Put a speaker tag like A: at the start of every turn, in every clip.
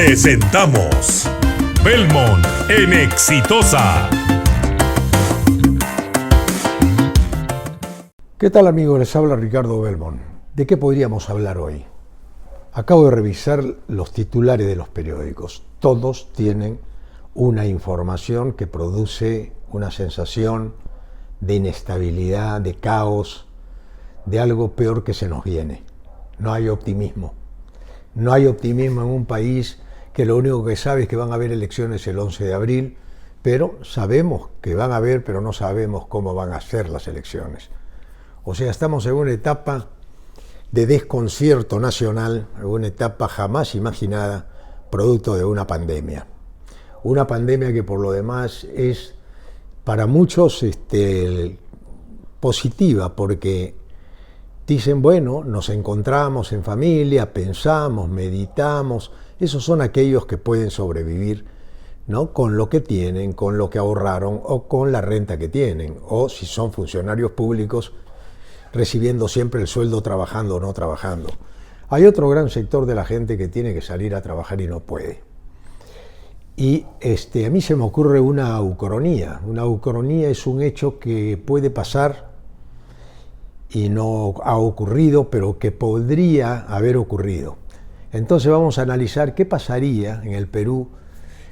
A: Presentamos Belmont en Exitosa.
B: ¿Qué tal, amigos? Les habla Ricardo Belmont. ¿De qué podríamos hablar hoy? Acabo de revisar los titulares de los periódicos. Todos tienen una información que produce una sensación de inestabilidad, de caos, de algo peor que se nos viene. No hay optimismo. No hay optimismo en un país que lo único que sabe es que van a haber elecciones el 11 de abril, pero sabemos que van a haber, pero no sabemos cómo van a ser las elecciones. O sea, estamos en una etapa de desconcierto nacional, en una etapa jamás imaginada, producto de una pandemia. Una pandemia que por lo demás es para muchos positiva, porque dicen, bueno, nos encontramos en familia, pensamos, meditamos. Esos son aquellos que pueden sobrevivir, ¿no?, con lo que tienen, con lo que ahorraron o con la renta que tienen. O si son funcionarios públicos, recibiendo siempre el sueldo trabajando o no trabajando. Hay otro gran sector de la gente que tiene que salir a trabajar y no puede. Y a mí se me ocurre una ucronía. Una ucronía es un hecho que puede pasar y no ha ocurrido, pero que podría haber ocurrido. Entonces vamos a analizar qué pasaría en el Perú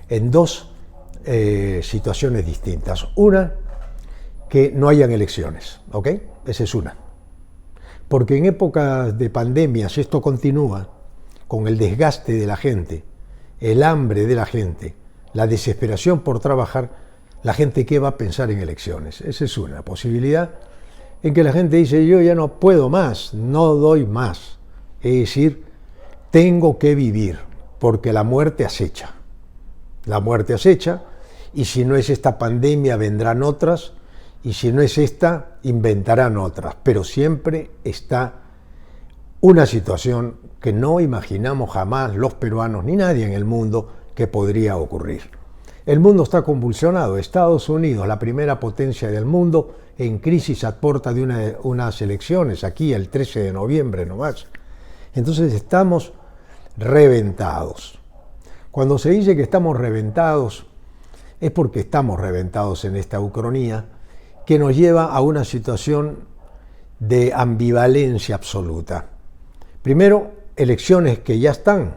B: en dos situaciones distintas. Una, que no hayan elecciones, ¿ok? Esa es una. Porque en épocas de pandemia, si esto continúa, con el desgaste de la gente, el hambre de la gente, la desesperación por trabajar, la gente, ¿qué va a pensar en elecciones? Esa es una posibilidad en que la gente dice, yo ya no puedo más, no doy más. Es decir, tengo que vivir, porque la muerte acecha. La muerte acecha, y si no es esta pandemia, vendrán otras, y si no es esta, inventarán otras. Pero siempre está una situación que no imaginamos jamás los peruanos, ni nadie en el mundo, que podría ocurrir. El mundo está convulsionado. Estados Unidos, la primera potencia del mundo, en crisis a puerta de unas elecciones, aquí el 13 de noviembre nomás. Entonces estamos reventados. Cuando se dice que estamos reventados, es porque estamos reventados en esta ucronía, que nos lleva a una situación de ambivalencia absoluta. Primero, elecciones que ya están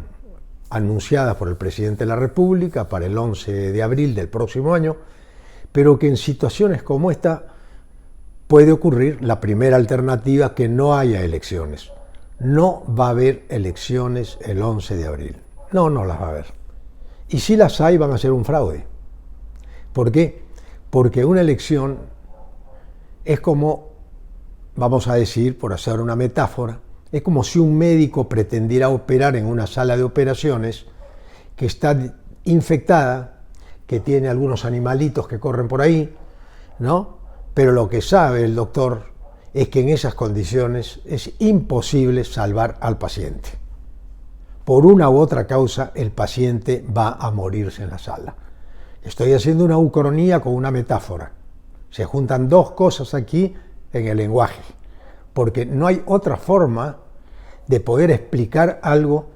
B: anunciadas por el presidente de la República para el 11 de abril del próximo año, pero que en situaciones como esta puede ocurrir la primera alternativa, que no haya elecciones. No va a haber elecciones el 11 de abril. No las va a haber. Y si las hay, van a ser un fraude. ¿Por qué? Porque una elección es como, vamos a decir, por hacer una metáfora, es como si un médico pretendiera operar en una sala de operaciones que está infectada, que tiene algunos animalitos que corren por ahí, ¿no? Pero lo que sabe el doctor es que en esas condiciones es imposible salvar al paciente. Por una u otra causa, el paciente va a morirse en la sala. Estoy haciendo una ucronía con una metáfora. Se juntan dos cosas aquí en el lenguaje, porque no hay otra forma de poder explicar algo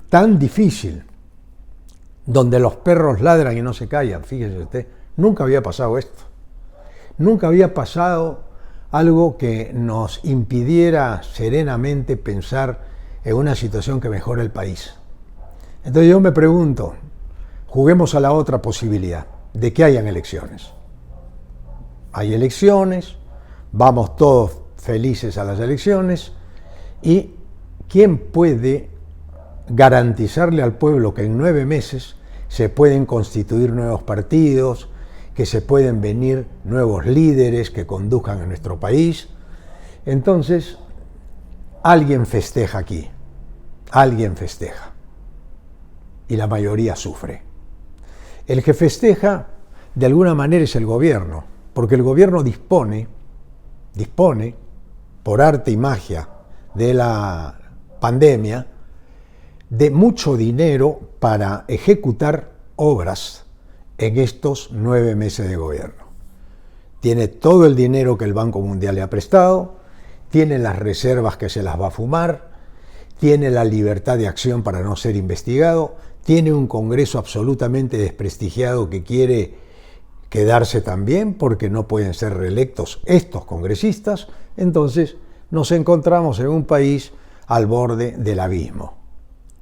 B: tan difícil, donde los perros ladran y no se callan. Fíjese usted, nunca había pasado esto. Nunca había pasado algo que nos impidiera serenamente pensar en una situación que mejore el país. Entonces yo me pregunto, juguemos a la otra posibilidad, de que hayan elecciones. Hay elecciones, vamos todos felices a las elecciones, y ¿quién puede garantizarle al pueblo que en 9 meses se pueden constituir nuevos partidos, que se pueden venir nuevos líderes que conduzcan a nuestro país? Entonces, alguien festeja aquí, alguien festeja, y la mayoría sufre. El que festeja, de alguna manera, es el gobierno, porque el gobierno dispone, por arte y magia de la pandemia, de mucho dinero para ejecutar obras en estos 9 meses de gobierno. Tiene todo el dinero que el Banco Mundial le ha prestado, tiene las reservas que se las va a fumar, tiene la libertad de acción para no ser investigado, tiene un Congreso absolutamente desprestigiado que quiere quedarse también porque no pueden ser reelectos estos congresistas. Entonces nos encontramos en un país al borde del abismo.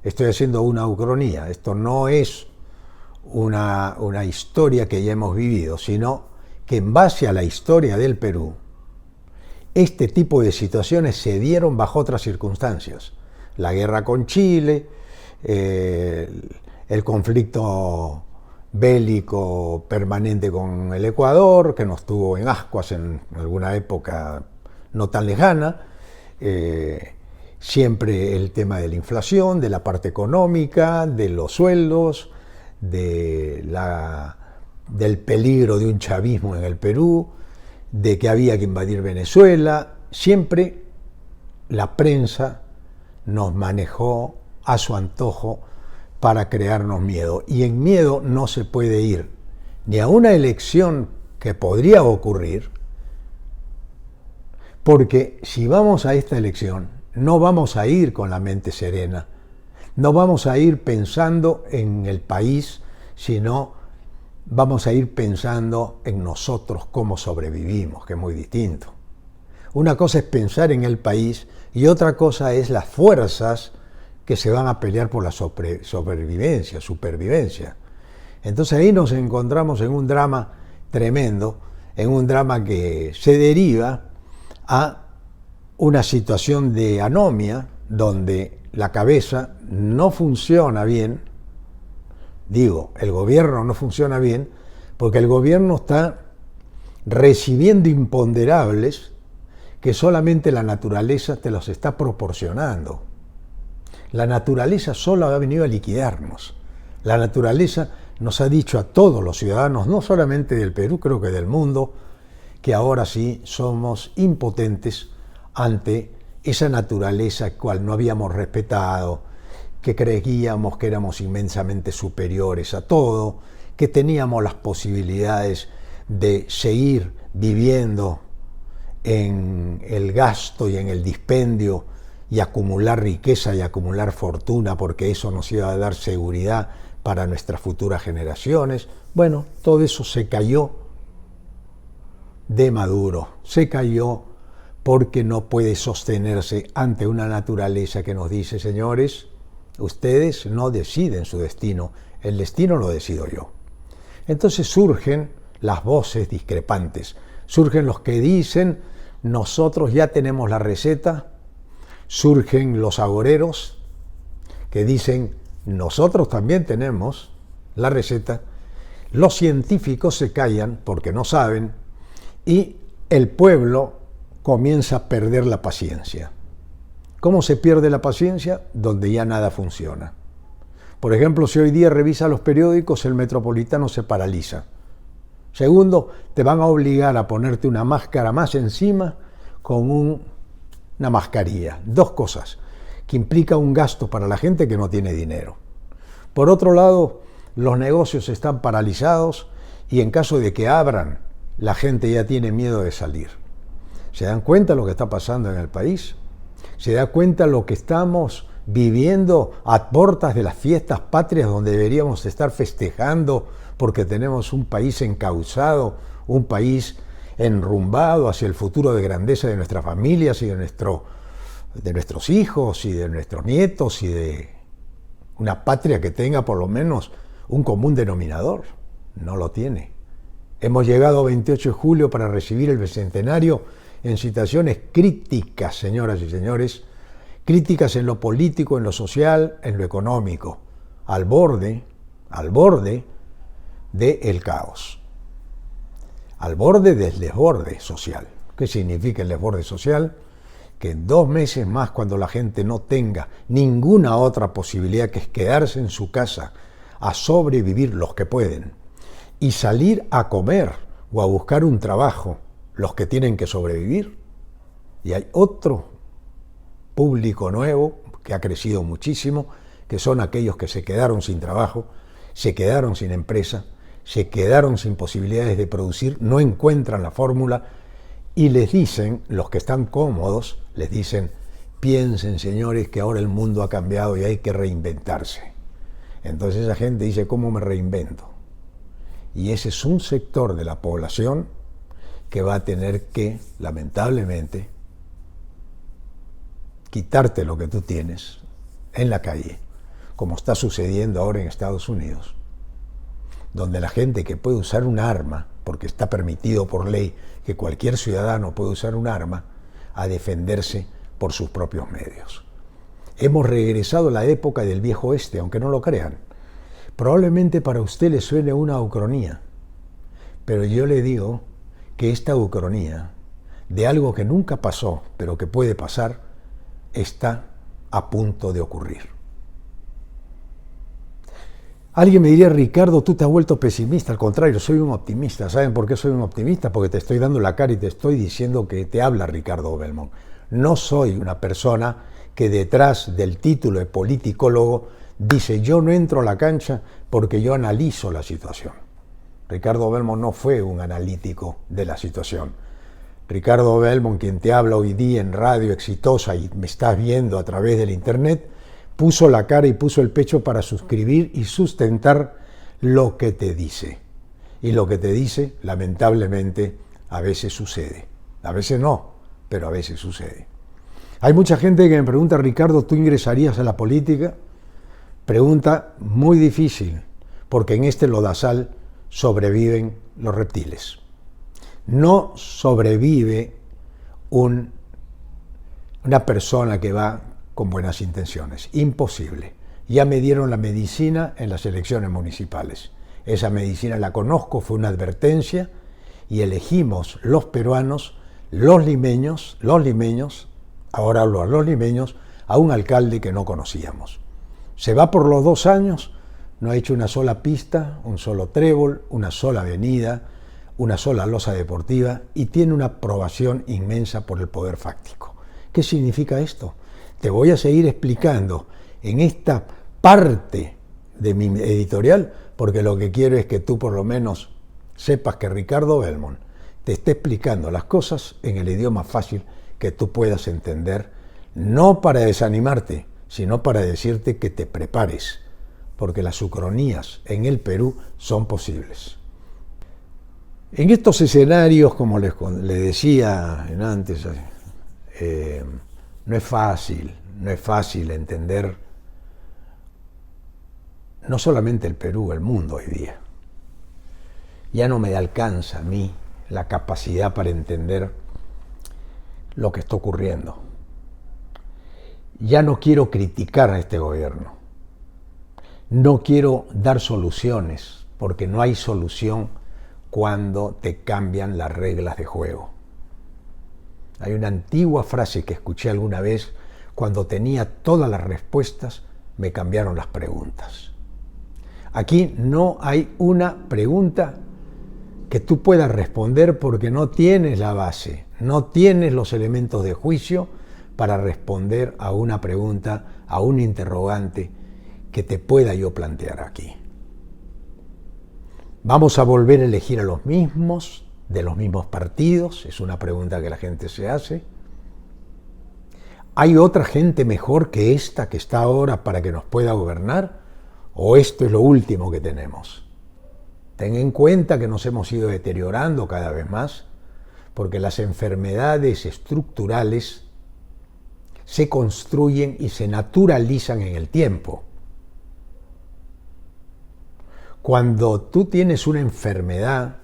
B: Estoy haciendo una ucronía, esto no es una historia que ya hemos vivido, sino que en base a la historia del Perú, este tipo de situaciones se dieron bajo otras circunstancias. La guerra con Chile, el conflicto bélico permanente con el Ecuador, que nos tuvo en ascuas en alguna época no tan lejana, siempre el tema de la inflación, de la parte económica, de los sueldos, del peligro de un chavismo en el Perú, de que había que invadir Venezuela. Siempre la prensa nos manejó a su antojo para crearnos miedo. Y en miedo no se puede ir ni a una elección que podría ocurrir, porque si vamos a esta elección, no vamos a ir con la mente serena, no vamos a ir pensando en el país, sino vamos a ir pensando en nosotros, cómo sobrevivimos, que es muy distinto. Una cosa es pensar en el país y otra cosa es las fuerzas que se van a pelear por la supervivencia. Entonces ahí nos encontramos en un drama tremendo, en un drama que se deriva a una situación de anomia donde la cabeza no funciona bien. Digo, el gobierno no funciona bien porque el gobierno está recibiendo imponderables que solamente la naturaleza te los está proporcionando. La naturaleza solo ha venido a liquidarnos. La naturaleza nos ha dicho a todos los ciudadanos, no solamente del Perú, creo que del mundo, que ahora sí somos impotentes ante esa naturaleza cual no habíamos respetado, que creíamos que éramos inmensamente superiores a todo, que teníamos las posibilidades de seguir viviendo en el gasto y en el dispendio y acumular riqueza y acumular fortuna, porque eso nos iba a dar seguridad para nuestras futuras generaciones. Bueno, todo eso se cayó de Maduro, se cayó porque no puede sostenerse ante una naturaleza que nos dice: señores, ustedes no deciden su destino, el destino lo decido yo. Entonces surgen las voces discrepantes, surgen los que dicen: nosotros ya tenemos la receta, surgen los agoreros que dicen: nosotros también tenemos la receta, los científicos se callan porque no saben y el pueblo comienza a perder la paciencia. ¿Cómo se pierde la paciencia? Donde ya nada funciona. Por ejemplo, si hoy día revisa los periódicos, el Metropolitano se paraliza. Segundo, te van a obligar a ponerte una máscara más encima con una mascarilla. Dos cosas, que implica un gasto para la gente que no tiene dinero. Por otro lado, los negocios están paralizados y en caso de que abran, la gente ya tiene miedo de salir. ¿Se dan cuenta lo que está pasando en el país? ¿Se da cuenta lo que estamos viviendo a puertas de las fiestas patrias donde deberíamos estar festejando porque tenemos un país encauzado, un país enrumbado hacia el futuro de grandeza de nuestras familias y de nuestros hijos y de nuestros nietos y de una patria que tenga por lo menos un común denominador? No lo tiene. Hemos llegado a 28 de julio para recibir el bicentenario en situaciones críticas, señoras y señores, críticas en lo político, en lo social, en lo económico, al borde del caos, al borde del desborde social. ¿Qué significa el desborde social? Que en 2 meses más, cuando la gente no tenga ninguna otra posibilidad que quedarse en su casa a sobrevivir los que pueden y salir a comer o a buscar un trabajo los que tienen que sobrevivir, y hay otro público nuevo que ha crecido muchísimo, que son aquellos que se quedaron sin trabajo, se quedaron sin empresa, se quedaron sin posibilidades de producir, no encuentran la fórmula y les dicen, los que están cómodos, les dicen piensen, señores, que ahora el mundo ha cambiado y hay que reinventarse. Entonces esa gente dice, ¿cómo me reinvento? Y ese es un sector de la población que va a tener que, lamentablemente, quitarte lo que tú tienes en la calle, como está sucediendo ahora en Estados Unidos, donde la gente que puede usar un arma, porque está permitido por ley que cualquier ciudadano puede usar un arma, a defenderse por sus propios medios. Hemos regresado a la época del viejo oeste, aunque no lo crean. Probablemente para usted le suene una ucronía, pero yo le digo que esta ucronía, de algo que nunca pasó, pero que puede pasar, está a punto de ocurrir. Alguien me diría, Ricardo, tú te has vuelto pesimista. Al contrario, soy un optimista. ¿Saben por qué soy un optimista? Porque te estoy dando la cara y te estoy diciendo que te habla Ricardo Belmont. No soy una persona que detrás del título de politicólogo dice, yo no entro a la cancha porque yo analizo la situación. Ricardo Belmont no fue un analítico de la situación. Ricardo Belmont, quien te habla hoy día en Radio Exitosa y me estás viendo a través del internet, puso la cara y puso el pecho para suscribir y sustentar lo que te dice. Y lo que te dice, lamentablemente, a veces sucede. A veces no, pero a veces sucede. Hay mucha gente que me pregunta, Ricardo, ¿tú ingresarías a la política? Pregunta muy difícil, porque en este lodazal sobreviven los reptiles. No sobrevive una persona que va con buenas intenciones. Imposible. Ya me dieron la medicina en las elecciones municipales. Esa medicina la conozco, fue una advertencia y elegimos los peruanos, los limeños, ahora hablo a los limeños, a un alcalde que no conocíamos. Se va por los 2 años, no ha hecho una sola pista, un solo trébol, una sola avenida, una sola losa deportiva y tiene una aprobación inmensa por el poder fáctico. ¿Qué significa esto? Te voy a seguir explicando en esta parte de mi editorial, porque lo que quiero es que tú por lo menos sepas que Ricardo Belmont te está explicando las cosas en el idioma fácil que tú puedas entender, no para desanimarte, sino para decirte que te prepares, porque las ucronías en el Perú son posibles. En estos escenarios, como les decía antes, no es fácil entender no solamente el Perú, el mundo hoy día. Ya no me alcanza a mí la capacidad para entender lo que está ocurriendo. Ya no quiero criticar a este gobierno. No quiero dar soluciones, porque no hay solución cuando te cambian las reglas de juego. Hay una antigua frase que escuché alguna vez: cuando tenía todas las respuestas, me cambiaron las preguntas. Aquí no hay una pregunta que tú puedas responder porque no tienes la base, no tienes los elementos de juicio para responder a una pregunta, a un interrogante que te pueda yo plantear aquí. ¿Vamos a volver a elegir a los mismos, de los mismos partidos? Es una pregunta que la gente se hace. ¿Hay otra gente mejor que esta que está ahora para que nos pueda gobernar? ¿O esto es lo último que tenemos? Ten en cuenta que nos hemos ido deteriorando cada vez más, porque las enfermedades estructurales se construyen y se naturalizan en el tiempo. Cuando tú tienes una enfermedad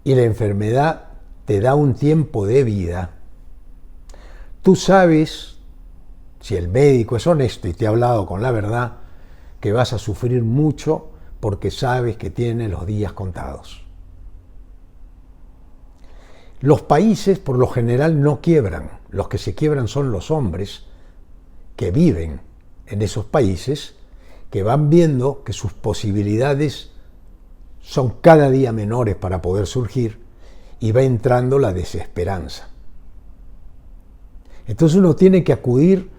B: y la enfermedad te da un tiempo de vida, tú sabes, si el médico es honesto y te ha hablado con la verdad, que vas a sufrir mucho porque sabes que tienes los días contados. Los países por lo general no quiebran. Los que se quiebran son los hombres que viven en esos países, que van viendo que sus posibilidades son cada día menores para poder surgir y va entrando la desesperanza. Entonces uno tiene que acudir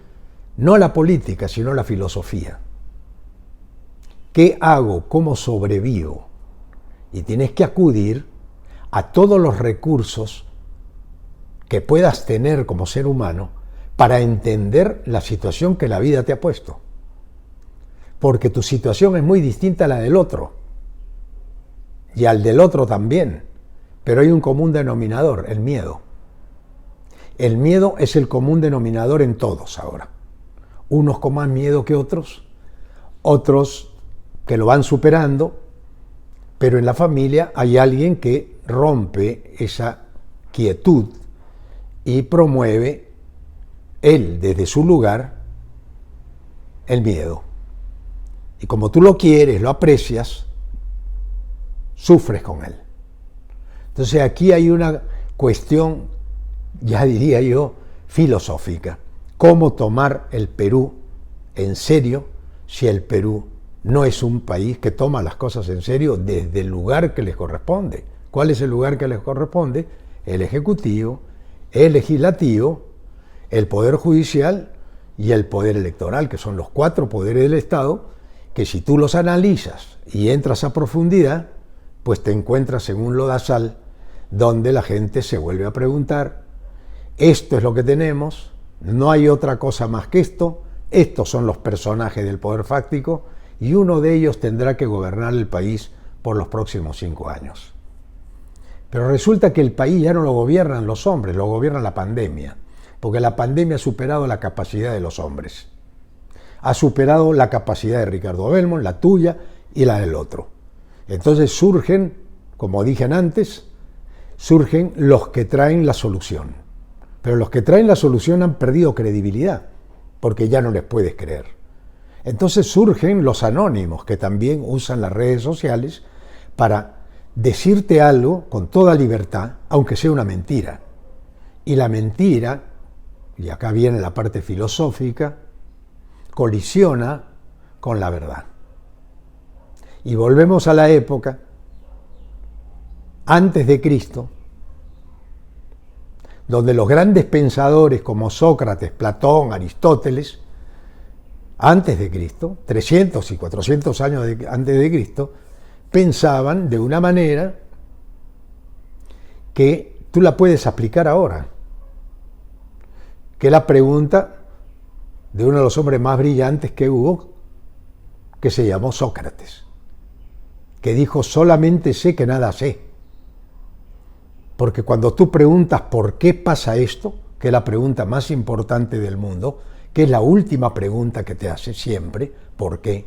B: no a la política, sino a la filosofía. ¿Qué hago? ¿Cómo sobrevivo? Y tienes que acudir a todos los recursos que puedas tener como ser humano para entender la situación que la vida te ha puesto. Porque tu situación es muy distinta a la del otro. Y al del otro también. Pero hay un común denominador, el miedo. El miedo es el común denominador en todos ahora. Unos con más miedo que otros, otros que lo van superando, pero en la familia hay alguien que rompe esa quietud y promueve él desde su lugar el miedo. Y como tú lo quieres, lo aprecias, sufres con él. Entonces aquí hay una cuestión, ya diría yo, filosófica. ¿Cómo tomar el Perú en serio si el Perú no es un país que toma las cosas en serio desde el lugar que les corresponde? ¿Cuál es el lugar que les corresponde? El Ejecutivo, el Legislativo, el Poder Judicial y el Poder Electoral, que son los 4 poderes del Estado, que si tú los analizas y entras a profundidad, pues te encuentras en un lodazal donde la gente se vuelve a preguntar, esto es lo que tenemos, no hay otra cosa más que esto, estos son los personajes del poder fáctico y uno de ellos tendrá que gobernar el país por los próximos 5 años. Pero resulta que el país ya no lo gobiernan los hombres, lo gobierna la pandemia, porque la pandemia ha superado la capacidad de los hombres. Ha superado la capacidad de Ricardo Belmont, la tuya y la del otro. Entonces surgen, como dije antes, surgen los que traen la solución. Pero los que traen la solución han perdido credibilidad, porque ya no les puedes creer. Entonces surgen los anónimos, que también usan las redes sociales para decirte algo con toda libertad, aunque sea una mentira. Y la mentira, y acá viene la parte filosófica, colisiona con la verdad. Y volvemos a la época antes de Cristo, donde los grandes pensadores como Sócrates, Platón, Aristóteles, antes de Cristo, 300 y 400 años antes de Cristo, pensaban de una manera que tú la puedes aplicar ahora, que es la pregunta de uno de los hombres más brillantes que hubo, que se llamó Sócrates, que dijo, solamente sé que nada sé. Porque cuando tú preguntas por qué pasa esto, que es la pregunta más importante del mundo, que es la última pregunta que te hace siempre, ¿por qué?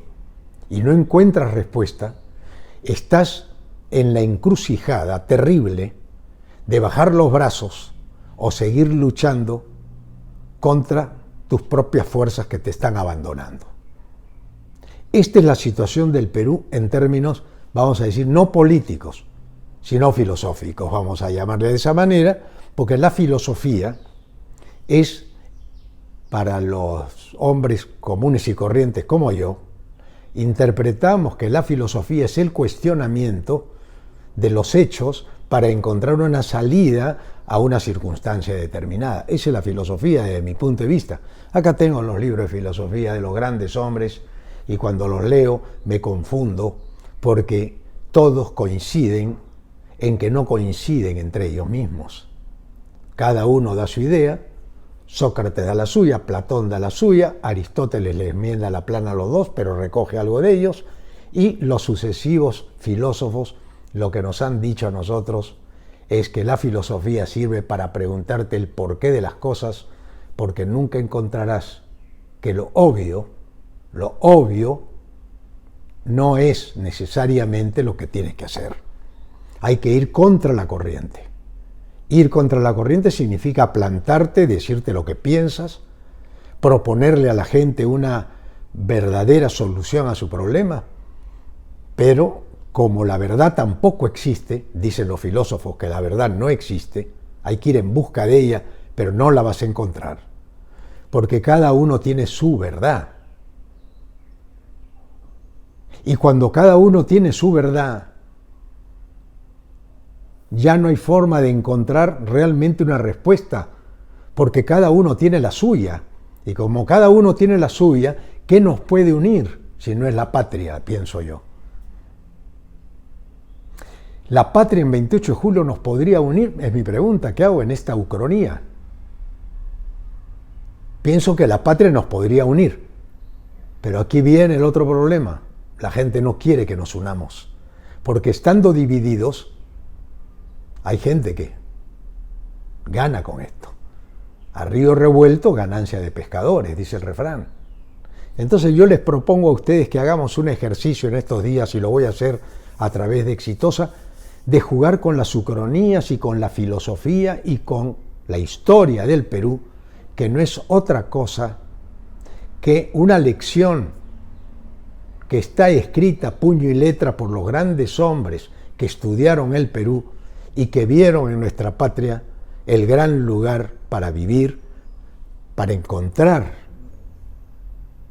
B: Y no encuentras respuesta, estás en la encrucijada terrible de bajar los brazos o seguir luchando contra tus propias fuerzas que te están abandonando. Esta es la situación del Perú en términos, vamos a decir, no políticos, sino filosóficos, vamos a llamarle de esa manera, porque la filosofía es, para los hombres comunes y corrientes como yo, interpretamos que la filosofía es el cuestionamiento de los hechos para encontrar una salida a una circunstancia determinada. Esa es la filosofía desde mi punto de vista. Acá tengo los libros de filosofía de los grandes hombres y cuando los leo me confundo porque todos coinciden en que no coinciden entre ellos mismos. Cada uno da su idea, Sócrates da la suya, Platón da la suya, Aristóteles le enmienda la plana a los dos, pero recoge algo de ellos, y los sucesivos filósofos lo que nos han dicho a nosotros es que la filosofía sirve para preguntarte el porqué de las cosas, porque nunca encontrarás que lo obvio no es necesariamente lo que tienes que hacer. Hay que ir contra la corriente. Ir contra la corriente significa plantarte, decirte lo que piensas, proponerle a la gente una verdadera solución a su problema, pero como la verdad tampoco existe, dicen los filósofos que la verdad no existe, hay que ir en busca de ella, pero no la vas a encontrar, porque cada uno tiene su verdad. Y cuando cada uno tiene su verdad, ya no hay forma de encontrar realmente una respuesta, porque cada uno tiene la suya. Y como cada uno tiene la suya, ¿qué nos puede unir si no es la patria, pienso yo? ¿La patria en 28 de julio nos podría unir? Es mi pregunta que hago en esta ucronía. Pienso que la patria nos podría unir, pero aquí viene el otro problema. La gente no quiere que nos unamos, porque estando divididos, hay gente que gana con esto. A río revuelto, ganancia de pescadores, dice el refrán. Entonces yo les propongo a ustedes que hagamos un ejercicio en estos días, y lo voy a hacer a través de Exitosa, de jugar con las ucronías y con la filosofía y con la historia del Perú, que no es otra cosa que una lección que está escrita puño y letra por los grandes hombres que estudiaron el Perú y que vieron en nuestra patria el gran lugar para vivir, para encontrar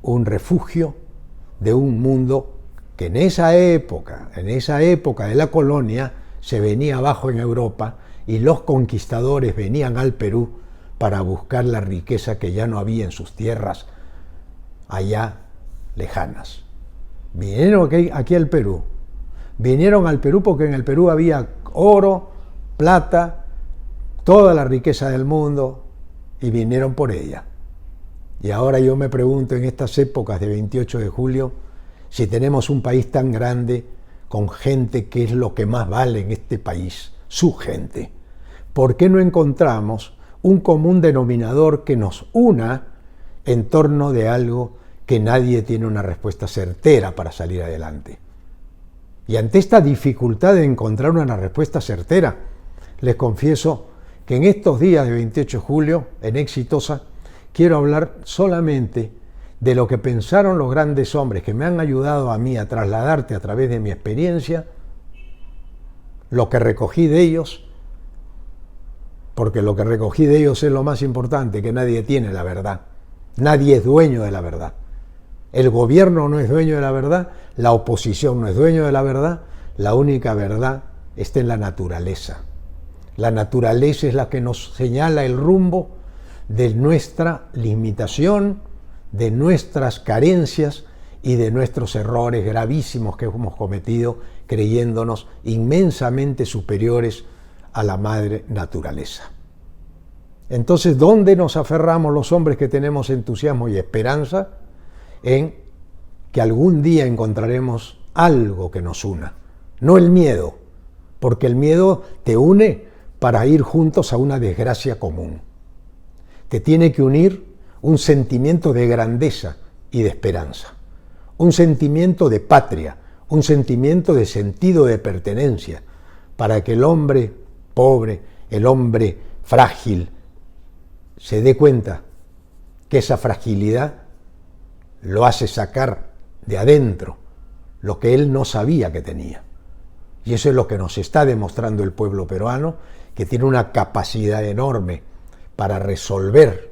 B: un refugio de un mundo que en esa época de la colonia, se venía abajo en Europa y los conquistadores venían al Perú para buscar la riqueza que ya no había en sus tierras allá lejanas. Vinieron aquí al Perú. Vinieron al Perú porque en el Perú había oro, plata, toda la riqueza del mundo, y vinieron por ella. Y ahora yo me pregunto, en estas épocas de 28 de julio, si tenemos un país tan grande, con gente que es lo que más vale en este país, su gente, ¿por qué no encontramos un común denominador que nos una en torno de algo que nadie tiene una respuesta certera para salir adelante? Y ante esta dificultad de encontrar una respuesta certera, les confieso que en estos días de 28 de julio, en Exitosa, quiero hablar solamente de lo que pensaron los grandes hombres que me han ayudado a mí a trasladarte a través de mi experiencia, lo que recogí de ellos, porque lo que recogí de ellos es lo más importante, que nadie tiene la verdad, nadie es dueño de la verdad. El gobierno no es dueño de la verdad, la oposición no es dueño de la verdad, la única verdad está en la naturaleza. La naturaleza es la que nos señala el rumbo de nuestra limitación, de nuestras carencias y de nuestros errores gravísimos que hemos cometido creyéndonos inmensamente superiores a la madre naturaleza. Entonces, ¿dónde nos aferramos los hombres que tenemos entusiasmo y esperanza? En que algún día encontraremos algo que nos una, no el miedo, porque el miedo te une para ir juntos a una desgracia común. Te tiene que unir un sentimiento de grandeza y de esperanza, un sentimiento de patria, un sentimiento de sentido de pertenencia, para que el hombre pobre, el hombre frágil, se dé cuenta que esa fragilidad lo hace sacar de adentro lo que él no sabía que tenía. Y eso es lo que nos está demostrando el pueblo peruano, que tiene una capacidad enorme para resolver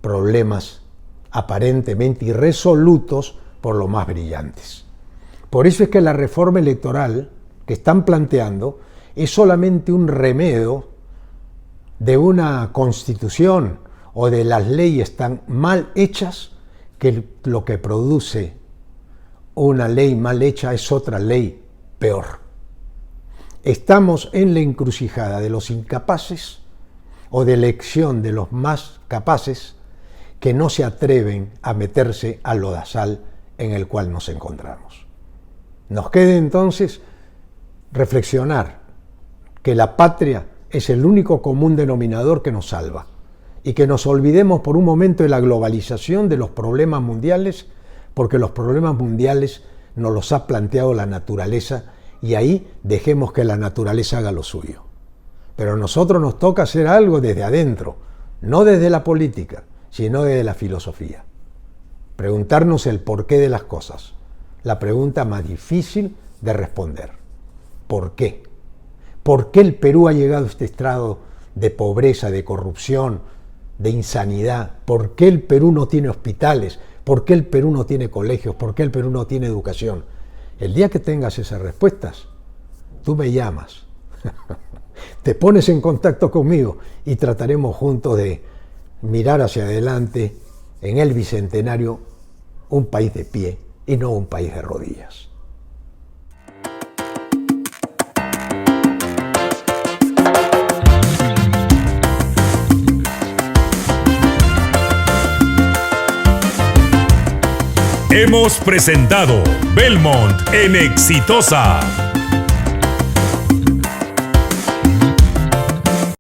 B: problemas aparentemente irresolutos por lo más brillantes. Por eso es que la reforma electoral que están planteando es solamente un remedio de una constitución o de las leyes tan mal hechas que lo que produce una ley mal hecha es otra ley peor. Estamos en la encrucijada de los incapaces o de elección de los más capaces que no se atreven a meterse al lodazal en el cual nos encontramos. Nos queda entonces reflexionar que la patria es el único común denominador que nos salva y que nos olvidemos por un momento de la globalización de los problemas mundiales, porque los problemas mundiales nos los ha planteado la naturaleza y ahí dejemos que la naturaleza haga lo suyo. Pero a nosotros nos toca hacer algo desde adentro, no desde la política, sino desde la filosofía. Preguntarnos el porqué de las cosas, la pregunta más difícil de responder. ¿Por qué? ¿Por qué el Perú ha llegado a este estado de pobreza, de corrupción, de insanidad? ¿Por qué el Perú no tiene hospitales? ¿Por qué el Perú no tiene colegios? ¿Por qué el Perú no tiene educación? El día que tengas esas respuestas, tú me llamas, te pones en contacto conmigo y trataremos juntos de mirar hacia adelante en el Bicentenario un país de pie y no un país de rodillas.
A: Hemos presentado Belmont en Exitosa.